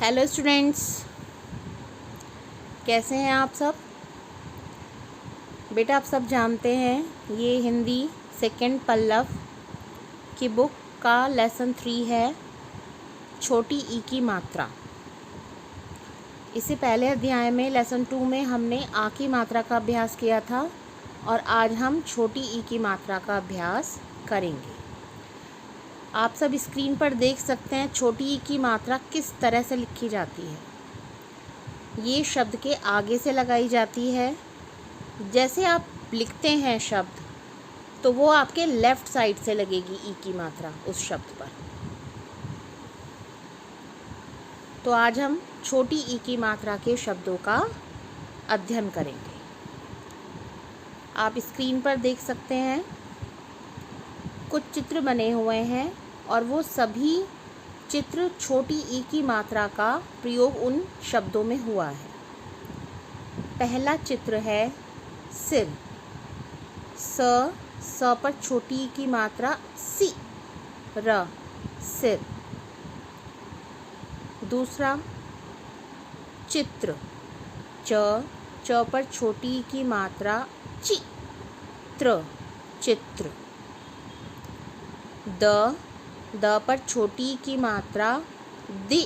Hello students, कैसे हैं आप सब। बेटा आप सब जानते हैं ये हिंदी सेकंड पल्लव की बुक का लेसन 3 है, छोटी ई की मात्रा। इससे पहले अध्याय में लेसन 2 में हमने आ की मात्रा का अभ्यास किया था और आज हम छोटी ई की मात्रा का अभ्यास करेंगे। आप सब स्क्रीन पर देख सकते हैं छोटी ई की मात्रा किस तरह से लिखी जाती है। ये शब्द के आगे से लगाई जाती है। जैसे आप लिखते हैं शब्द तो वो आपके लेफ़्ट साइड से लगेगी ई की मात्रा उस शब्द पर। तो आज हम छोटी ई की मात्रा के शब्दों का अध्ययन करेंगे। आप स्क्रीन पर देख सकते हैं कुछ चित्र बने हुए हैं और वो सभी चित्र छोटी ई की मात्रा का प्रयोग उन शब्दों में हुआ है। पहला चित्र है सिर। स पर छोटी ई की मात्रा सी, र, सिर। दूसरा चित्र च पर छोटी ई की मात्रा ची, त्र, चित्र। द पर छोटी ई की मात्रा दि,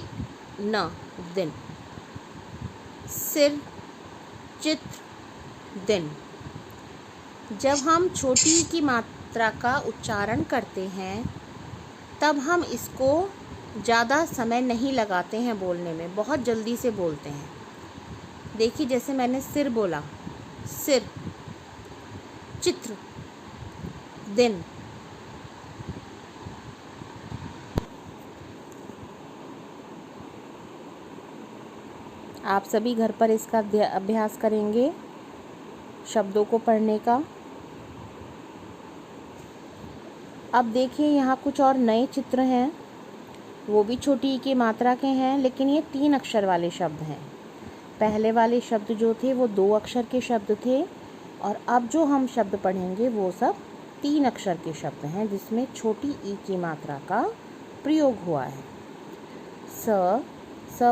न, दिन। सिर, चित्र, दिन। जब हम छोटी ई की मात्रा का उच्चारण करते हैं तब हम इसको ज़्यादा समय नहीं लगाते हैं बोलने में, बहुत जल्दी से बोलते हैं। देखिए जैसे मैंने सिर बोला, सिर, चित्र, दिन। आप सभी घर पर इसका अभ्यास करेंगे शब्दों को पढ़ने का। अब देखिए यहाँ कुछ और नए चित्र हैं, वो भी छोटी ई की मात्रा के हैं, लेकिन ये 3 अक्षर वाले शब्द हैं। पहले वाले शब्द जो थे वो 2 अक्षर के शब्द थे और अब जो हम शब्द पढ़ेंगे वो सब 3 अक्षर के शब्द हैं जिसमें छोटी ई की मात्रा का प्रयोग हुआ है। स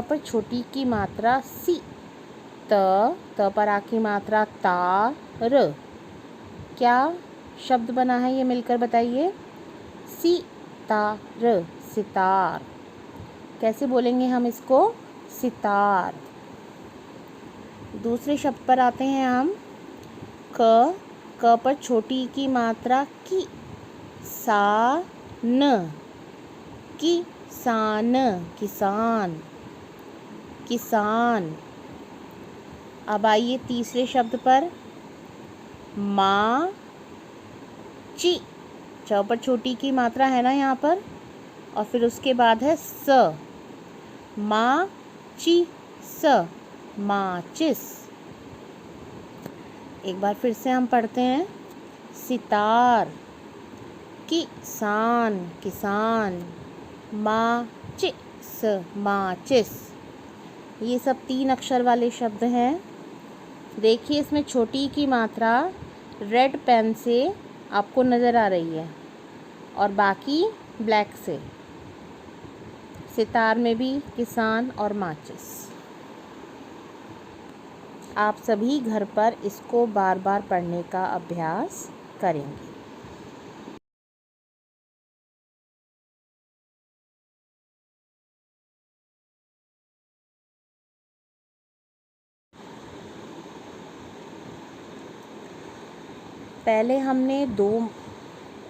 पर छोटी ई की मात्रा सी। त पर आ की मात्रा ता, र। क्या शब्द बना है ये मिलकर बताइए। सी ता र, सितार। कैसे बोलेंगे हम इसको, सितार। दूसरे शब्द पर आते हैं हम। क पर छोटी ई की मात्रा की, सा, न, किसान, किसान, किसान। अब आइए तीसरे शब्द पर। माँ ची, च पर छोटी की मात्रा है ना यहाँ पर, और फिर उसके बाद है स। माँ ची स, माचिस। एक बार फिर से हम पढ़ते हैं। सितार, किसान, किसान, माचिस, माचिस। ये सब 3 अक्षर वाले शब्द हैं। देखिए इसमें छोटी की मात्रा रेड पेन से आपको नज़र आ रही है और बाकी ब्लैक से। सितार में भी किसान और माचिस। आप सभी घर पर इसको बार बार पढ़ने का अभ्यास करेंगे। पहले हमने 2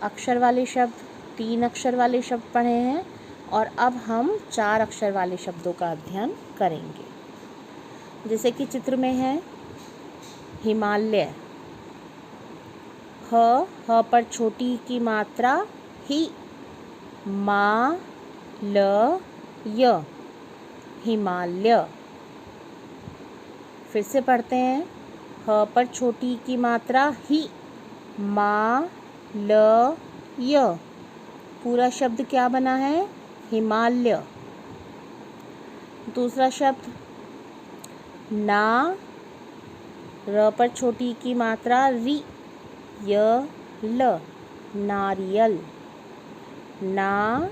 अक्षर वाले शब्द, 3 अक्षर वाले शब्द पढ़े हैं और अब हम 4 अक्षर वाले शब्दों का अध्ययन करेंगे। जैसे कि चित्र में है हिमालय। ह पर छोटी की मात्रा ही, मा, ल, य, हिमालय। फिर से पढ़ते हैं। ह पर छोटी की मात्रा ही, मा, ल, य। पूरा शब्द क्या बना है, हिमालय। दूसरा शब्द ना, र पर छोटी की मात्रा री, य, ल, नारियल। ना,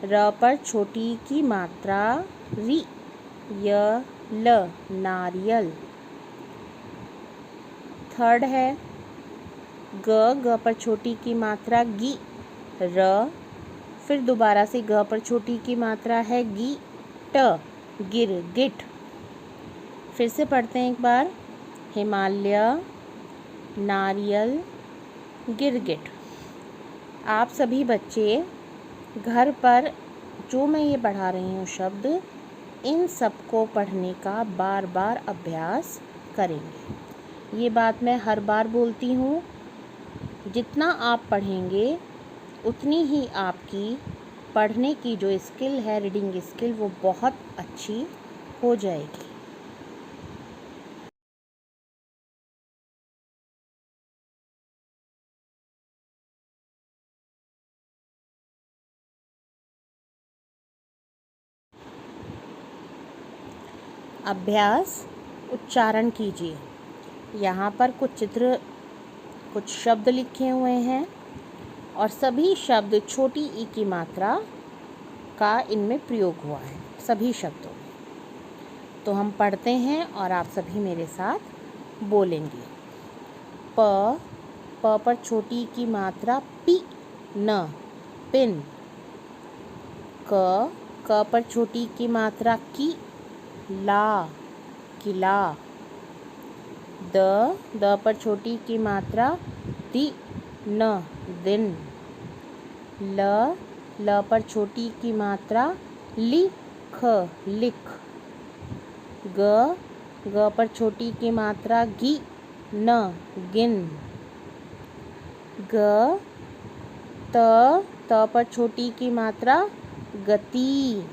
र पर छोटी की मात्रा री, नारियल। थर्ड है ग पर छोटी की मात्रा गी, र, फिर दोबारा से ग पर छोटी की मात्रा है गी, ट, गिर, गिट। फिर से पढ़ते हैं एक बार, हिमालय, नारियल, गिरगिट। आप सभी बच्चे घर पर जो मैं ये पढ़ा रही हूँ शब्द, इन सबको पढ़ने का बार बार अभ्यास करेंगे। ये बात मैं हर बार बोलती हूँ, जितना आप पढ़ेंगे उतनी ही आपकी पढ़ने की जो स्किल है, रीडिंग स्किल, वो बहुत अच्छी हो जाएगी। अभ्यास उच्चारण कीजिए। यहाँ पर कुछ शब्द लिखे हुए हैं और सभी शब्द छोटी ई की मात्रा का इनमें प्रयोग हुआ है, सभी शब्दों में। तो हम पढ़ते हैं और आप सभी मेरे साथ बोलेंगे। प पर छोटी की मात्रा पी, न, पिन। क पर छोटी की मात्रा की, ला, किला। द पर छोटी की मात्रा दी, न, दिन। ल पर छोटी की मात्रा लिख, लिख। ग पर छोटी की मात्रा गी, न, गिन। त पर छोटी की मात्रा गति।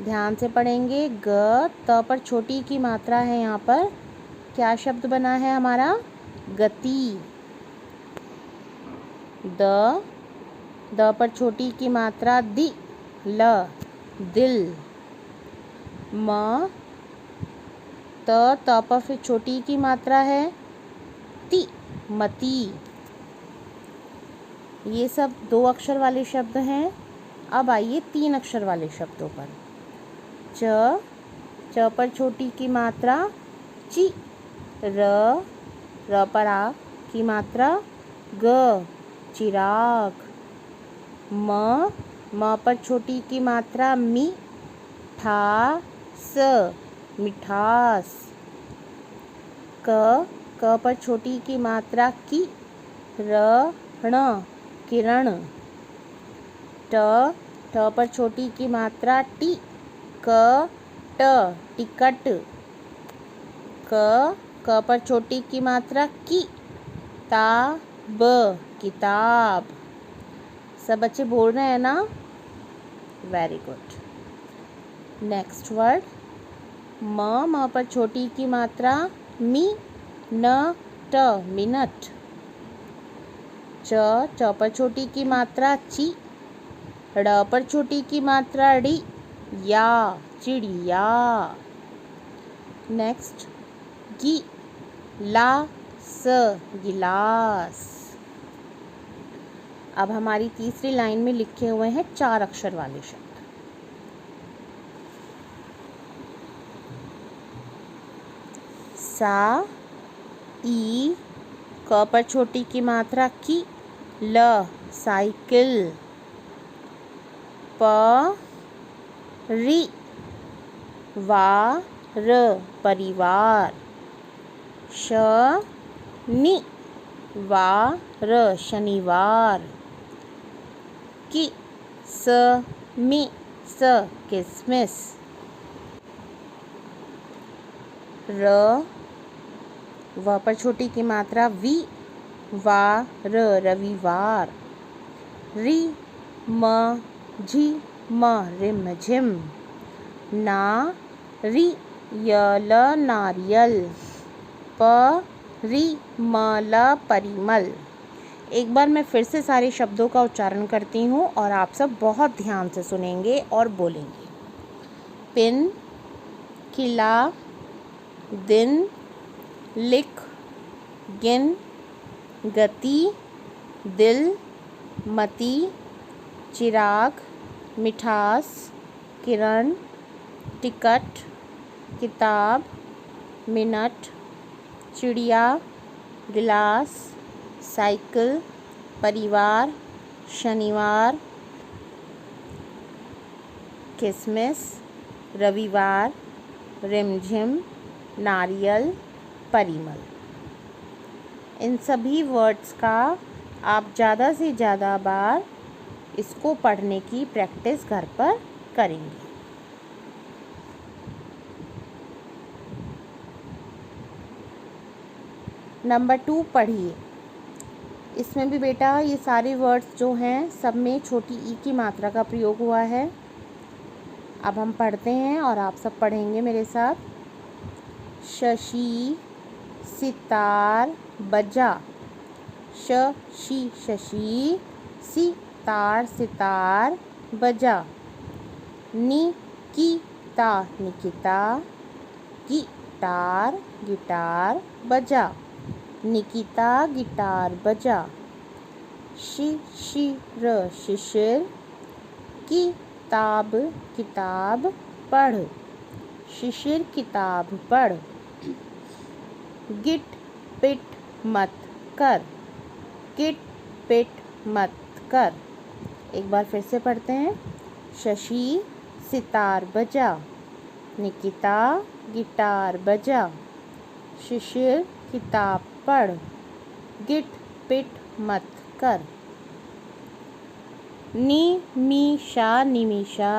ध्यान से पढ़ेंगे, त पर छोटी की मात्रा है, यहाँ पर क्या शब्द बना है हमारा? गति। द पर छोटी की मात्रा दि, ल, दिल। म त पर फिर छोटी की मात्रा है ति, मती। ये सब 2 अक्षर वाले शब्द हैं। अब आइए 3 अक्षर वाले शब्दों पर। च पर छोटी की मात्रा ची, र पर आ की मात्रा ग, चिराग। म पर छोटी की मात्रा मी, ठा, स, मिठास। क पर छोटी की मात्रा की, ण, किरण। ट पर छोटी की मात्रा टी, क, ट, टिकट। क पर छोटी की मात्रा की, ता, ब, किताब। सब बच्चे बोल रहे हैं ना? Very good. नेक्स्ट वर्ड, म पर छोटी की मात्रा मी, न, ट, मिनट। च पर छोटी की मात्रा ची, ड़ पर छोटी की मात्रा ड़ी, या, चिड़िया। नेक्स्ट, गी, ला, स, गिलास। अब हमारी तीसरी लाइन में लिखे हुए हैं 4 अक्षर वाले शब्द। सा, ई, क पर छोटी की मात्रा की, ल, साइकिल। प, रि, वा, र, परिवार। श, नि, वा, र, शनिवार। कि, स, मि, स, किसमिस। र, व पर छोटी की मात्रा वी, वा, र, रविवार। रि, म, झि, म, रिमझिम। ना, रि, य, ल, नारियल। प, रि, म, ल, परिमल। एक बार मैं फिर से सारे शब्दों का उच्चारण करती हूँ और आप सब बहुत ध्यान से सुनेंगे और बोलेंगे। पिन, किला, दिन, लिख, गिन, गति, दिल, मती, चिराग, मिठास, किरण, टिकट, किताब, मिनट, चिड़िया, गिलास, साइकिल, परिवार, शनिवार, किसमिस, रविवार, रिमझिम, नारियल, परिमल। इन सभी वर्ड्स का आप ज़्यादा से ज़्यादा बार इसको पढ़ने की प्रैक्टिस घर पर करेंगे। नंबर 2 पढ़िए। इसमें भी बेटा ये सारे वर्ड्स जो हैं सब में छोटी ई की मात्रा का प्रयोग हुआ है। अब हम पढ़ते हैं और आप सब पढ़ेंगे मेरे साथ। शशि सितार बजा। शशि शशि, सितार सितार, बजा। निकिता निकिता, गिटार गिटार बजा। निकिता गिटार बजा। शिशिर शिशिर, किताब किताब पढ़। शिशिर किताब पढ़। गिट पिट मत कर। गिट पिट मत कर। एक बार फिर से पढ़ते हैं। शशि सितार बजा। निकिता गिटार बजा। शिशिर किताब पढ़। गिट पिट मत कर। निमिषा निमिषा,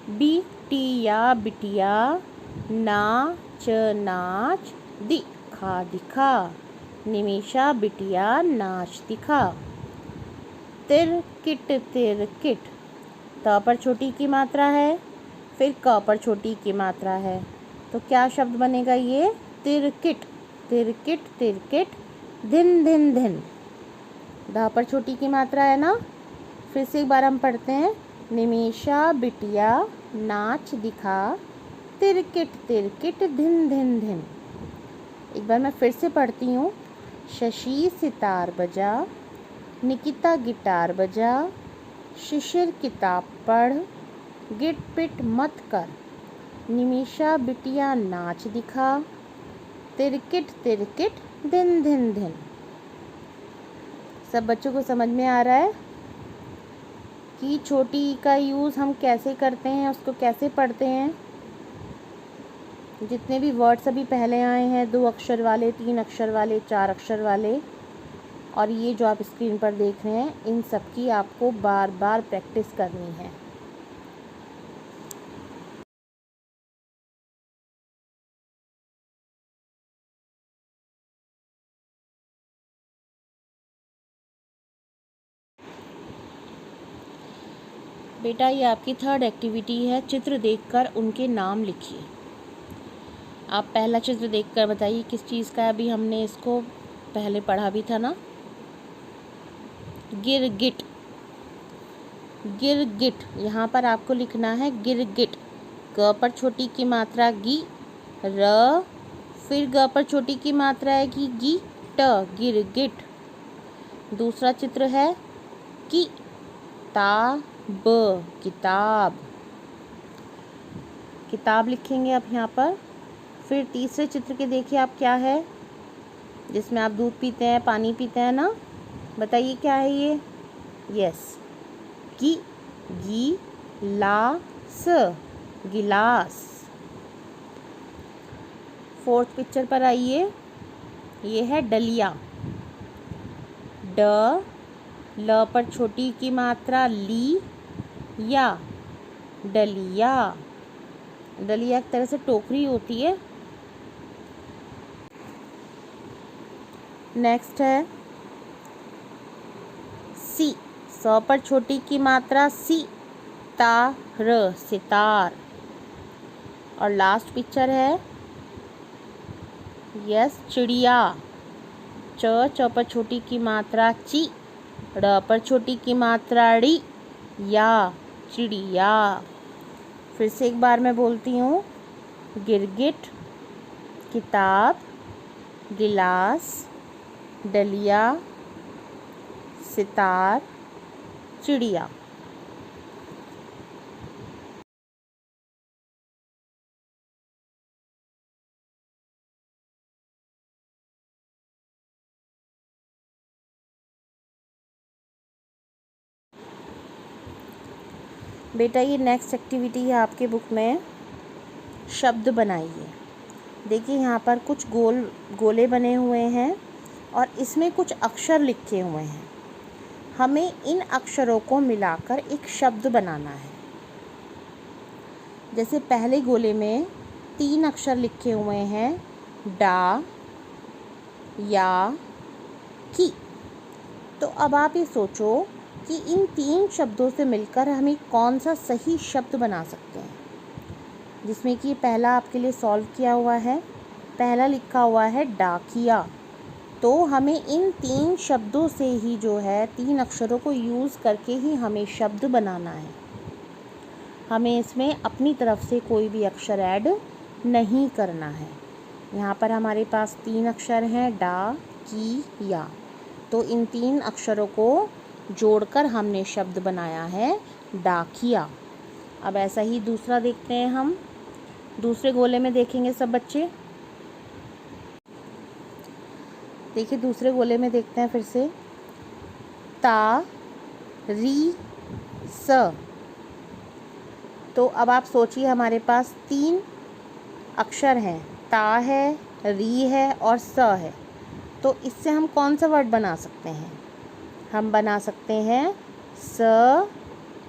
बिटिया बिटिया, नाच नाच, दिखा दिखा। निमिषा बिटिया नाच दिखा। तिरकिट तिरकिट, त पर छोटी की मात्रा है, फिर क पर छोटी की मात्रा है, तो क्या शब्द बनेगा ये? तिरकिट। तिरकिट तिरकिट, धिन धिन धिन। ध पर छोटी की मात्रा है ना। फिर से एक बार हम पढ़ते हैं। निमिषा बिटिया नाच दिखा, तिरकिट तिरकिट धिन धिन धिन। एक बार मैं फिर से पढ़ती हूँ। शशि सितार बजा। निकिता गिटार बजा। शिशिर किताब पढ़। गिट पिट मत कर। निमिषा बिटिया नाच दिखा, तिरकिट तिरकिट धिन धिन धिन। सब बच्चों को समझ में आ रहा है कि छोटी ई का यूज़ हम कैसे करते हैं, उसको कैसे पढ़ते हैं। जितने भी वर्ड्स अभी पहले आए हैं, 2 अक्षर वाले, 3 अक्षर वाले, 4 अक्षर वाले, और ये जो आप स्क्रीन पर देख रहे हैं, इन सब की आपको बार बार प्रैक्टिस करनी है। बेटा ये आपकी 3rd एक्टिविटी है। चित्र देखकर उनके नाम लिखिए। आप पहला चित्र देखकर बताइए किस चीज़ का है। अभी हमने इसको पहले पढ़ा भी था ना। गिरगिट। गिरगिट, यहाँ पर आपको लिखना है गिरगिट। ग पर छोटी की मात्रा गी, र, फिर ग पर छोटी की मात्रा है गी, ट, गिरगिट। दूसरा चित्र है किताब। किताब, किताब लिखेंगे आप यहाँ पर। फिर तीसरे चित्र के देखिए आप क्या है, जिसमें आप दूध पीते हैं, पानी पीते हैं ना। बताइए क्या है ये? यस, गिलास, गिलास। 4th पिक्चर पर आइए। ये है डलिया। ड, ल पर छोटी की मात्रा ली, या, डलिया। डलिया एक तरह से टोकरी होती है। नेक्स्ट है सी। स पर छोटी की मात्रा सी, ता, र, सितार। और लास्ट पिक्चर है यस, चिड़िया। च पर छोटी की मात्रा ची, ड़ पर छोटी की मात्रा ड़ी, या, चिड़िया। फिर से एक बार मैं बोलती हूँ। गिरगिट, किताब, गिलास, डलिया, सितार, चिड़िया। बेटा ये नेक्स्ट एक्टिविटी है आपके बुक में, शब्द बनाइए। देखिए यहाँ पर कुछ गोले बने हुए हैं और इसमें कुछ अक्षर लिखे हुए हैं। हमें इन अक्षरों को मिलाकर एक शब्द बनाना है। जैसे पहले गोले में 3 अक्षर लिखे हुए हैं, डा, या, की। तो अब आप ये सोचो कि इन 3 शब्दों से मिलकर हमें कौन सा सही शब्द बना सकते हैं। जिसमें कि पहला आपके लिए सॉल्व किया हुआ है, पहला लिखा हुआ है डाकिया। तो हमें इन 3 शब्दों से ही जो है 3 अक्षरों को यूज़ करके ही हमें शब्द बनाना है। हमें इसमें अपनी तरफ से कोई भी अक्षर ऐड नहीं करना है। यहाँ पर हमारे पास 3 अक्षर हैं, डा, की, या। तो इन 3 अक्षरों को जोड़कर हमने शब्द बनाया है डाकिया। अब ऐसा ही दूसरा देखते हैं हम। दूसरे गोले में देखेंगे सब बच्चे। देखिए दूसरे गोले में देखते हैं फिर से, ता, री, स। तो अब आप सोचिए हमारे पास 3 अक्षर हैं, ता है, री है और स है। तो इससे हम कौन सा वर्ड बना सकते हैं? हम बना सकते हैं स,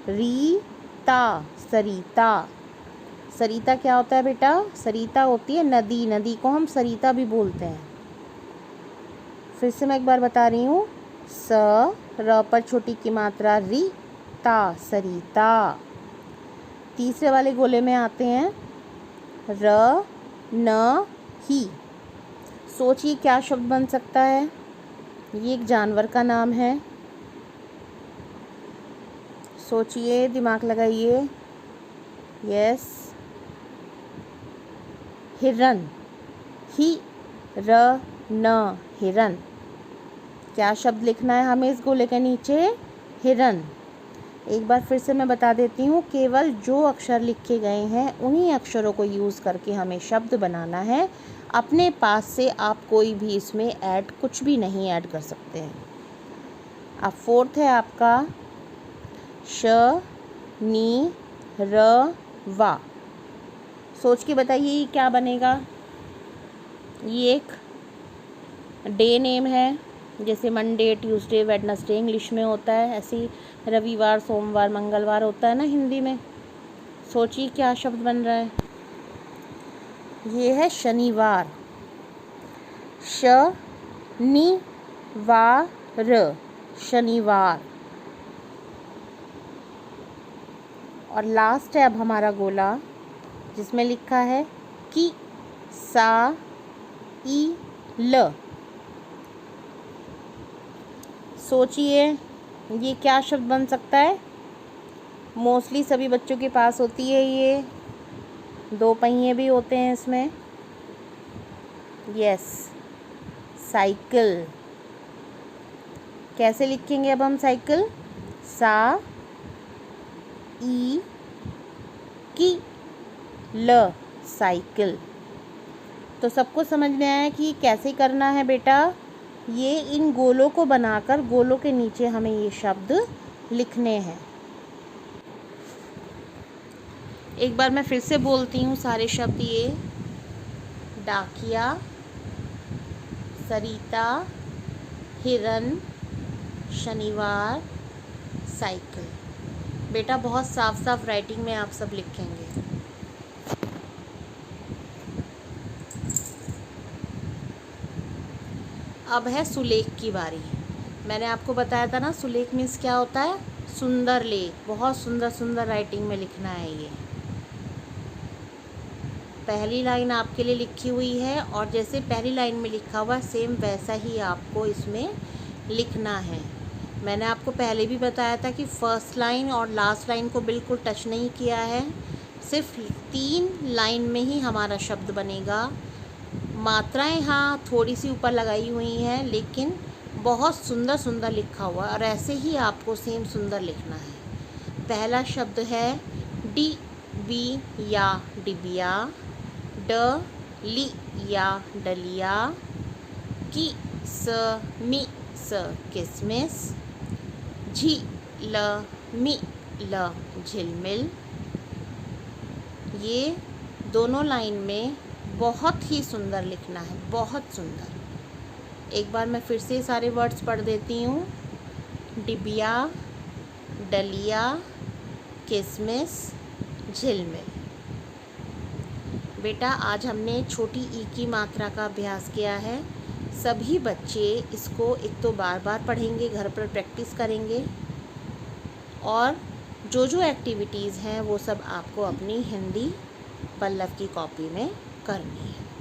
री, ता, सरिता। सरिता क्या होता है बेटा? सरिता होती है नदी, नदी को हम सरिता भी बोलते हैं। फिर से मैं एक बार बता रही हूँ, स, र पर छोटी की मात्रा, री, ता, सरिता। तीसरे वाले गोले में आते हैं, र, न, ही। सोचिए क्या शब्द बन सकता है? ये एक जानवर का नाम है। सोचिए, दिमाग लगाइए। यस, हिरन। ही, र, न, हिरन। क्या शब्द लिखना है हमें इस गोले के नीचे? हिरन। एक बार फिर से मैं बता देती हूँ, केवल जो अक्षर लिखे गए हैं उन्हीं अक्षरों को यूज़ करके हमें शब्द बनाना है। अपने पास से आप कोई भी इसमें ऐड कुछ भी नहीं ऐड कर सकते हैं। अब फोर्थ है आपका श, नी, र, वा। सोच के बताइए ये क्या बनेगा? ये एक डे नेम है, जैसे मंडे, ट्यूसडे, वेडनेसडे इंग्लिश में होता है, ऐसे ही रविवार, सोमवार, मंगलवार होता है ना हिंदी में। सोचिए क्या शब्द बन रहा है? ये है शनिवार। श, नी, वा, र, शनिवार। और लास्ट है अब हमारा गोला, जिसमें लिखा है कि, सा, ई, ल। सोचिए ये क्या शब्द बन सकता है? मोस्टली सभी बच्चों के पास होती है ये, 2 पहिए भी होते हैं इसमें। Yes, cycle. कैसे लिखेंगे अब हम साइकिल? सा, ई, की, ल, साइकिल। तो सबको समझ में आया कि कैसे करना है बेटा? ये इन गोलों को बनाकर गोलों के नीचे हमें ये शब्द लिखने हैं। एक बार मैं फिर से बोलती हूँ सारे शब्द ये, डाकिया, सरिता, हिरन, शनिवार, साइकिल। बेटा बहुत साफ साफ राइटिंग में आप सब लिखेंगे। अब है सुलेख की बारी। मैंने आपको बताया था ना सुलेख मीन्स क्या होता है? सुंदर लेख। बहुत सुंदर सुंदर राइटिंग में लिखना है ये। पहली लाइन आपके लिए लिखी हुई है और जैसे पहली लाइन में लिखा हुआ सेम वैसा ही आपको इसमें लिखना है। मैंने आपको पहले भी बताया था कि फर्स्ट लाइन और लास्ट लाइन को बिल्कुल टच नहीं किया है, सिर्फ 3 लाइन में ही हमारा शब्द बनेगा। मात्राएं हाँ थोड़ी सी ऊपर लगाई हुई हैं, लेकिन बहुत सुंदर सुंदर लिखा हुआ और ऐसे ही आपको सेम सुंदर लिखना है। पहला शब्द है डी, बी या डिबिया, ड, ली या डलिया, की, स, मी, स, किसमिस, झी, ल, मी, ल झिलमिल। ये दोनों लाइन में बहुत ही सुंदर लिखना है, बहुत सुंदर। एक बार मैं फिर से सारे वर्ड्स पढ़ देती हूँ। डिबिया, डलिया, किसमिस, झिलमिल। बेटा आज हमने छोटी ई की मात्रा का अभ्यास किया है। सभी बच्चे इसको एक तो बार बार पढ़ेंगे, घर पर प्रैक्टिस करेंगे, और जो जो एक्टिविटीज़ हैं वो सब आपको अपनी हिंदी पल्लव की कॉपी में करनी है।